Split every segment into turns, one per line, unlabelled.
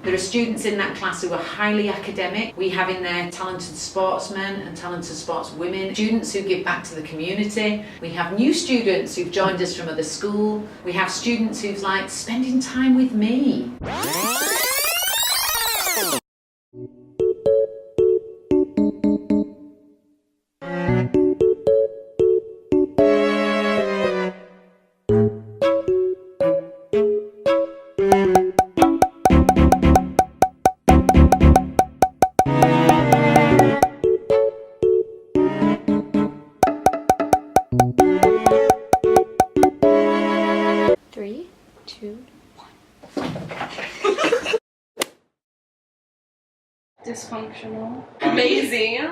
There are students in that class who are highly academic. We have in there talented sportsmen and talented sportswomen, students who give back to the community. We have new students who've joined us from other school. We have students who've like spending time with me.
Three, two,
dysfunctional, amazing,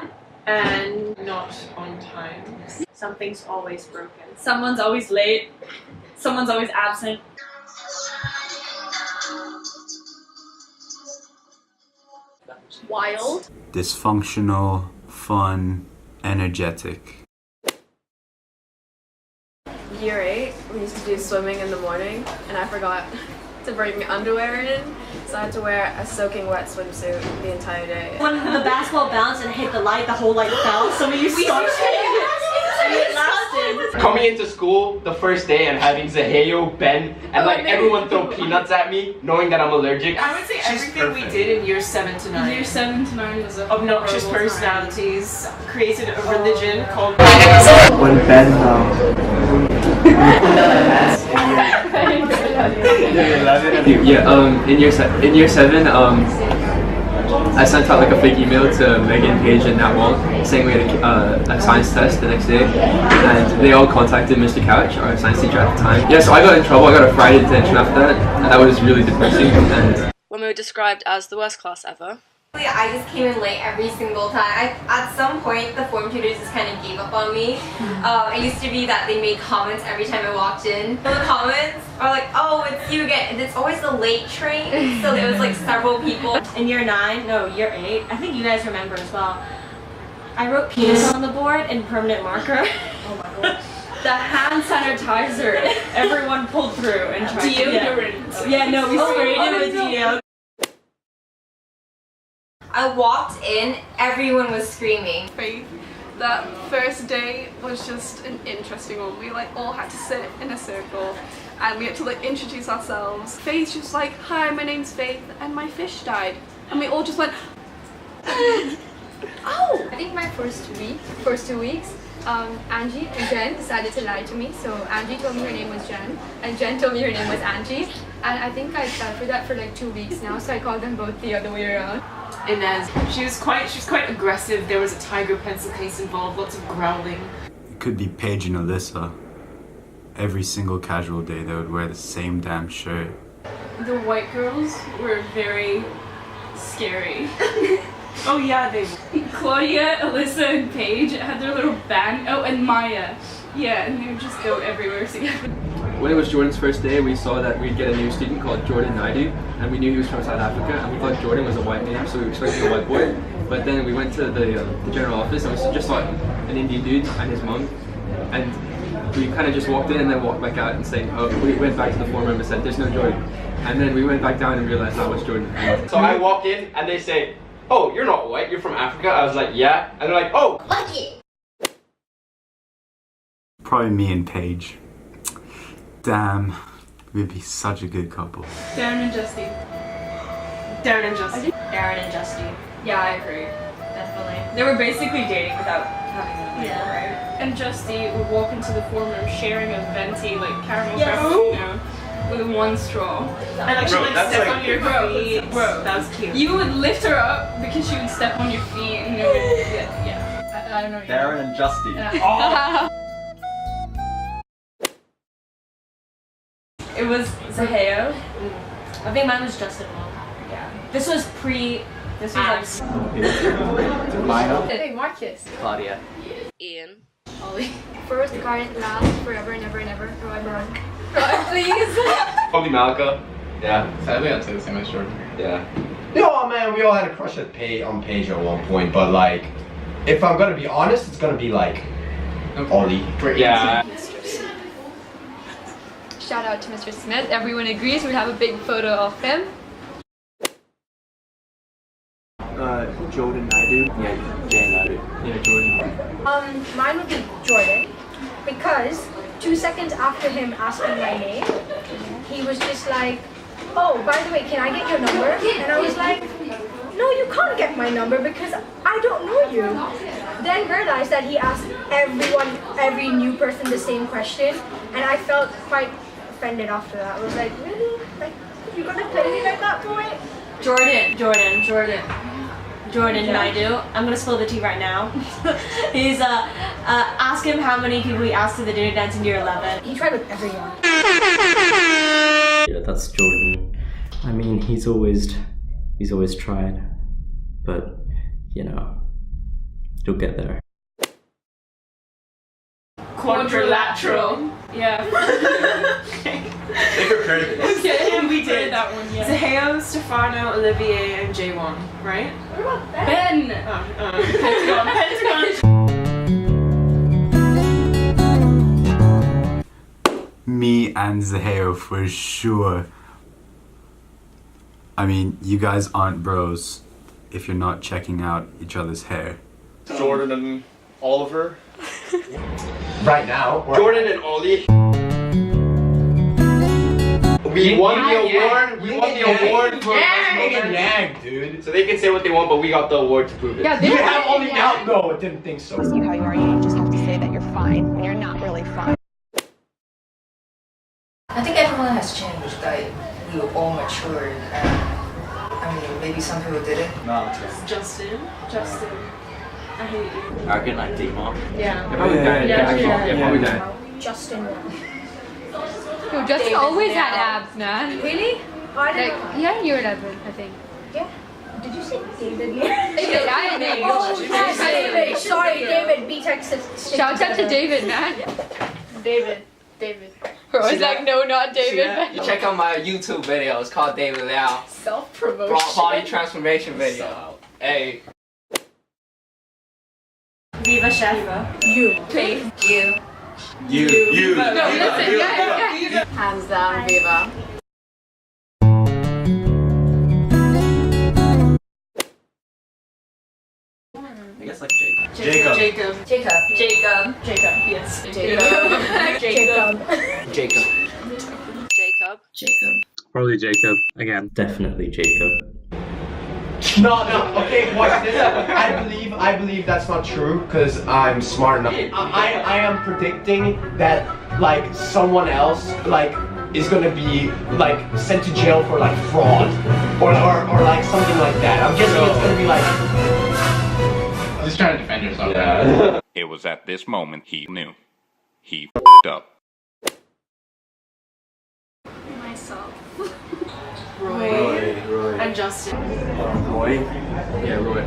and not on time. Something's always broken.
Someone's always late. Someone's always absent.
wild.
Dysfunctional, fun, energetic.
Year 8, we used to do swimming in the morning, and I forgot to bring underwear in, so I had to wear a soaking wet swimsuit the entire day.
When the basketball bounced and hit the light, the whole light fell. So we stopped and it lasted.
Coming into school the first day and having Zaheo, Ben, and like everyone throw peanuts at me, knowing that I'm allergic.
I would say everything we did in year 7 to 9.
Year 7 to 9 was a
obnoxious personalities created a religion called.
When Ben
in year 7, I sent out like a fake email to Megan, Paige, and Nat Wall saying we had a science test the next day, and they all contacted Mr. Couch, our science teacher at the time. Yeah, so I got in trouble. I got a Friday detention after that, and that was really depressing. And
when we were described as the worst class ever.
I just came in late every single time. At some point, the form tutors just kind of gave up on me. It used to be that they made comments every time I walked in. The comments are like, oh, it's you again. And it's always the late train, so there was like several people.
In year 9, no, year 8, I think you guys remember as well. I wrote penis on the board in permanent marker. Oh my god. The hand sanitizer, everyone pulled through and tried to deodorant. Yeah, no, we sprayed it with deodorant.
I walked in, everyone was screaming.
Faith, that first day was just an interesting one. We like all had to sit in a circle and we had to like introduce ourselves. Faith's just like, hi, my name's Faith and my fish died. And we all just went,
Oh! I think my first 2 weeks, Angie and Jen decided to lie to me. So Angie told me her name was Jen, and Jen told me her name was Angie. And I think I fell for that for like 2 weeks now, so I called them both the other way around.
Inez, she was quite aggressive. There was a tiger pencil case involved, lots of growling.
It could be Paige and Alyssa. Every single casual day they would wear the same damn shirt.
The white girls were very scary.
Oh yeah, they.
Claudia, Alyssa, and Paige had their little band. Oh, and Maya. Yeah, and they would just go everywhere together.
when it was Jordan's first day, we saw that we'd get a new student called Jordan Naidu, and we knew he was from South Africa, and we thought Jordan was a white name, so we expected a white boy. But then we went to the general office, and we just saw an Indian dude and his mom, and we kind of just walked in and then walked back out and saying, oh, we went back to the form room and said, there's no Jordan. And then we went back down and realized that was Jordan.
So I walk in and they say, oh, you're not white, you're from Africa. I was like, yeah. And they're like, oh,
lucky.
Probably me and Paige. Damn, we'd be such a good couple.
Darren and Justy.
Darren and Justy.
Darren and Justy. Yeah, I agree. Definitely. They were basically dating without having a label, right? And Justy would walk into the form room sharing a venti, like caramel frappuccino, with one straw.
And like she would step on your feet. Bro, that was cute.
You would lift her up because she would step on your feet and it would, yeah. I don't know.
Darren and Justy.
Yeah. It was Zaheo. I think mine was Justin Long. Yeah. This was like...
Maya.
Hey, Marcus.
Claudia.
Ian.
Ollie. First, current, last, forever, never, never. Roy Brown. Roy, please.
probably Malika. Yeah.
Sadly, I'd say the same as Jordan.
Yeah.
No, man, we all had a crush on Paige at one point, but like, if I'm gonna be honest, it's gonna be like Ollie.
Yeah.
Shout out to Mr. Smith. Everyone agrees we have a big photo of him.
Jordan Naidu.
Yeah, Jay Naidu.
Yeah, Jordan.
Mine would be Jordan, because 2 seconds after him asking my name, he was just like, oh, by the way, can I get your number? And I was like, no, you can't get my number because I don't know you. Then realized that he asked every new person the same question, and I felt quite offended after that. I was like, really? Like, you're gonna play me like that, boy?
Jordan Naidu. I'm gonna spill the tea right now. He's ask him how many people he asked to the dinner dance in year 11.
He tried with everyone.
Yeah, that's Jordan. I mean, he's always tried, but you know, you'll get there.
Quadrilateral. Yeah.
They prepared this.
Okay, we did that one. Yeah. Zaheo, Stefano, Olivier, and J1, right?
What about that?
Ben. Pentagon.
Me and Zaheo for sure. I mean, you guys aren't bros if you're not checking out each other's hair.
Jordan and Oliver.
Right now,
Jordan and Ollie. We won the award. We won the award for
Yang, dude.
So they can say what they want, but we got the award to prove it.
Yeah,
You have only now. No, I didn't think so.
You how you are, you just have to say that you're fine when you're not really fine.
I think everyone has changed. Like, we were all matured, and I mean, maybe some people didn't.
No,
Justin. I hate you.
Arrogant like Digimon.
Yeah.
Probably that. Yeah, probably that.
Justin won.
No, Justin always had abs, man.
Really? Oh, I didn't
Like,
know.
he had year 11, I think.
Yeah. Did you say David?
David, I know.
Oh, yes, David. Sorry, David. B-Tech
Shout out to David, man.
David.
Bro, it's like, no, not David.
You check out my YouTube video. It's called David Liao.
Self-promotion.
Body transformation video. Hey.
Viva Chef.
You.
Faith.
You.
No, listen, yeah.
Hands down, Viva.
I guess like
Jacob.
Yes.
Jacob.
Probably Jacob again. Definitely Jacob.
No. Okay, watch this. I believe that's not true because I'm smart enough. I am predicting that like someone else like is gonna be like sent to jail for like fraud or like something like that. I'm guessing it's gonna be like.
Just trying to defend yourself.
Yeah.
It was at this moment he knew. He f***ed up.
Myself.
Roy.
Roy.
And Justin.
Roy.
Yeah, Roy.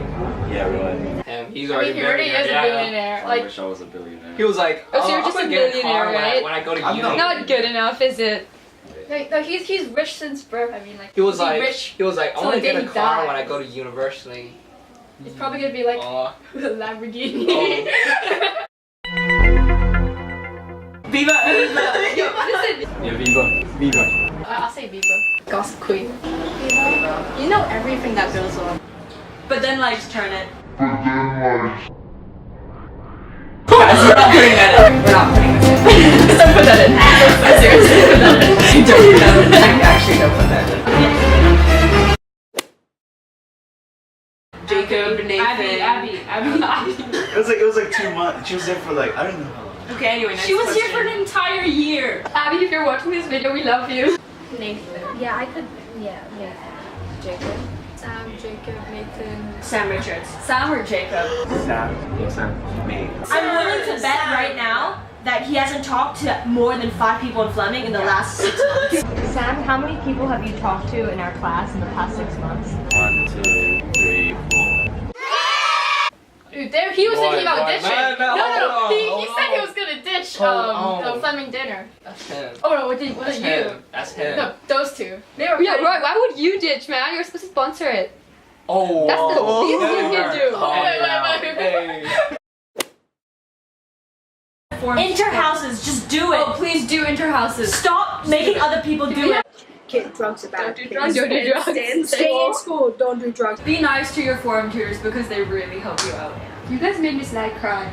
Yeah, Roy.
And he's
I
already
mean, he already is a billionaire.
I
Like,
wish I was a billionaire.
He was like,
oh, so you're
I'm
just a
gonna get
billionaire,
car
right?
when I go to
I'm
uni.
not good enough, is it?
Like, no, he's rich since birth. I mean, like.
He was
is he
like,
rich?
I want
till
to
the
get
day
a
he
car
dies?
when I go to university.
It's probably gonna be like
Oh.
a Lamborghini.
Viva.
Yo, listen.
Yeah, Viva.
I'll say Viva. Gossip queen. Viva. You know everything that goes on.
But then lights turn it.
Guys, we're not putting that in. We're not putting this in.
Don't put that in. Seriously, put that in.
Don't put that in. Actually, don't put that in.
Jacob, Nathan.
Abby.
It was like 2 months. She was there for like I don't know how long.
Okay, anyway, next
She was here for
question.
an entire year. Abby, if you're watching this video, we love you.
Nathan. Yeah, I could. Yeah, Nathan. Jacob. Sam, Jacob, Nathan.
Sam Richards. Sam or Jacob?
Sam. Yeah, Sam. Me.
I'm willing to bet right now that he hasn't talked to more than 5 people in Fleming in the last 6 months.
Sam, how many people have you talked to in our class in the past 6 months?
1, 2, 3, 4.
Dude, there he was thinking about ditching. No. He
Hold
said he
on.
was gonna ditch
Hold on.
Fleming dinner.
That's him.
Oh no, was it
That's
you?
him. That's him.
No, those two. They were.
Yeah, Roy, why would you ditch, man? You're supposed to sponsor it.
Oh.
That's the least you can do.
Wait.
Inter-houses, just do it.
Oh, please do inter-houses.
Stop making other people do it.
drugs are bad.
Don't do drugs. Don't do drugs.
Stay in school. Don't do drugs.
Be nice to your form tutors because they really help you out.
You guys made Miss Lag cry.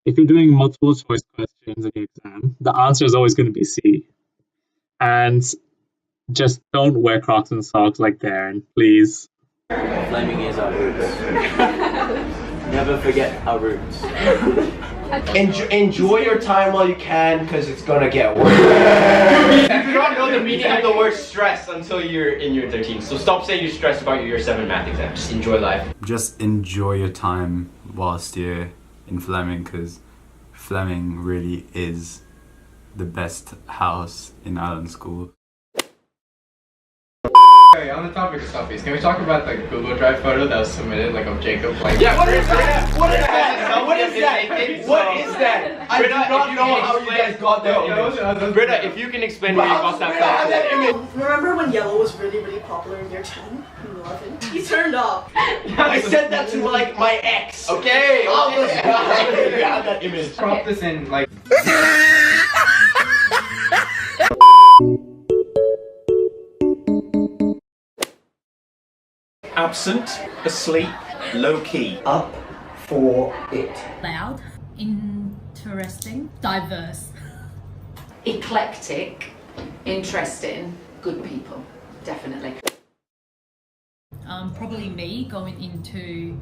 If you're doing multiple choice questions in the exam, the answer is always going to be C. And just don't wear Crocs and socks like Darren, please.
Fleming is our roots. Never forget our roots. Enjoy your time while you can, because it's gonna get worse.
You don't know the meaning of the word stress until you're in year 13. So stop saying you're stressed about your year 7 math exam. Just enjoy life.
Just enjoy your time whilst you're in Fleming, because Fleming really is the best house in Island School.
Hey, on the topic of selfies, can we talk about the Google Drive photo that was submitted, like of Jacob? Like,
yeah, what is that? What is that? What is that? What is that? I do not know how you guys got that image.
Britta, if you can explain how you got that photo.
Remember when yellow was really popular in year 10 and 11? He turned up.
I said that to like my ex.
Okay.
Oh, you had that image.
Crop this in, like.
Absent, asleep, low key.
Up for it.
Loud, interesting, diverse.
Eclectic, interesting, good people, definitely.
Probably me going into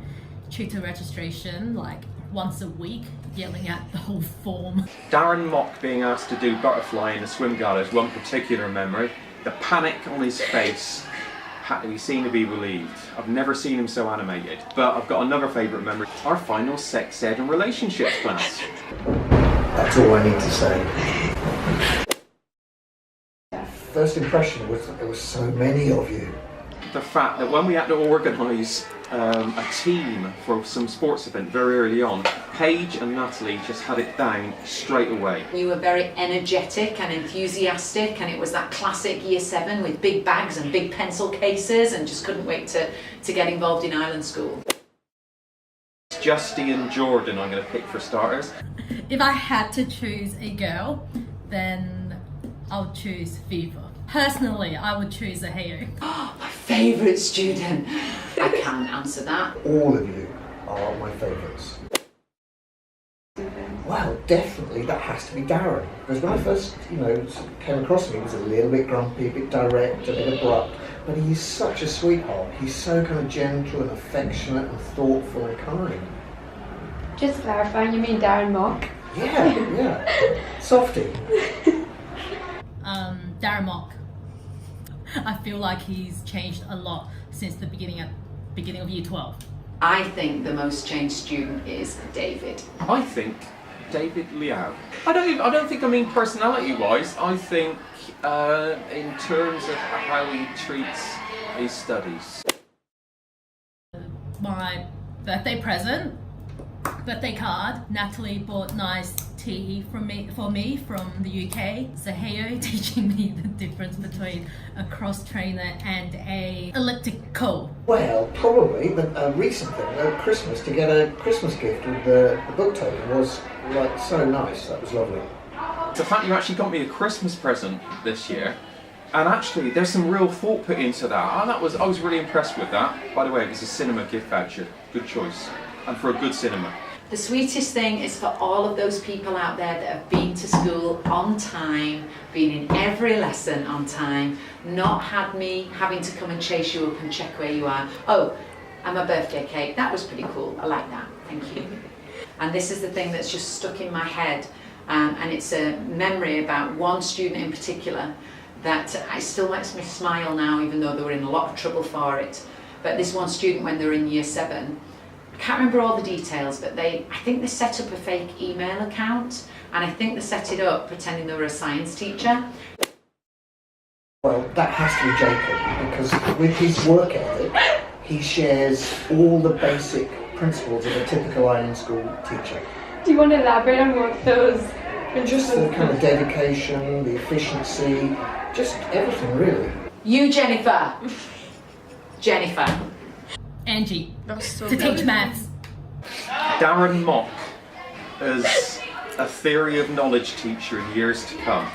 tutor registration like once a week, yelling at the whole form.
Darren Mock being asked to do butterfly in the swim gala is one particular memory. The panic on his face. He seemed to be relieved. I've never seen him so animated. But I've got another favourite memory. Our final sex ed and relationships class.
That's all I need to say. First impression was that there were so many of you.
The fact that when we had to organise a team for some sports event very early on, Paige and Natalie just had it down straight away.
You were very energetic and enthusiastic, and it was that classic year 7 with big bags and big pencil cases, and just couldn't wait to get involved in Island School.
Justy and Jordan I'm going to pick for starters.
If I had to choose a girl, then I would choose Viva. Personally, I would choose Aheo.
My favourite student. I can't answer that.
All of you are my favourites. Well, definitely that has to be Darren. Because when I first, came across him, he was a little bit grumpy, a bit direct, a bit abrupt. But he's such a sweetheart. He's so kind of gentle and affectionate and thoughtful and kind.
Just clarifying, you mean Darren Mock?
Yeah. Softy.
Darren Mock. I feel like he's changed a lot since the beginning of year 12.
I think the most changed student is David.
I think David Liao. I don't think I mean personality-wise. I think in terms of how he treats his studies.
My birthday present, birthday card. Natalie bought nice tea for me from the UK. Zaheo teaching me the difference between a cross trainer and a elliptical.
Well, probably a recent thing at Christmas, to get a Christmas gift with the book token was like so nice. That was lovely.
The fact you actually got me a Christmas present this year, and actually there's some real thought put into that. I was really impressed with that. By the way, it was a cinema gift voucher. Good choice, and for a good cinema.
The sweetest thing is for all of those people out there that have been to school on time, been in every lesson on time, not had me having to come and chase you up and check where you are. Oh, and my birthday cake, that was pretty cool. I like that, thank you. And this is the thing that's just stuck in my head, and it's a memory about one student in particular that it still makes me smile now, even though they were in a lot of trouble for it. But this one student, when they were in year 7, I can't remember all the details, but I think they set up a fake email account, and I think they set it up pretending they were a science teacher.
Well, that has to be Jacob, because with his work ethic, he shares all the basic principles of a typical Island School teacher.
Do you want to elaborate on what those
Just the kind of dedication, the efficiency, just everything really.
You, Jennifer. Jennifer.
Angie. To teach maths.
Darren Mock as a theory of knowledge teacher in years to come.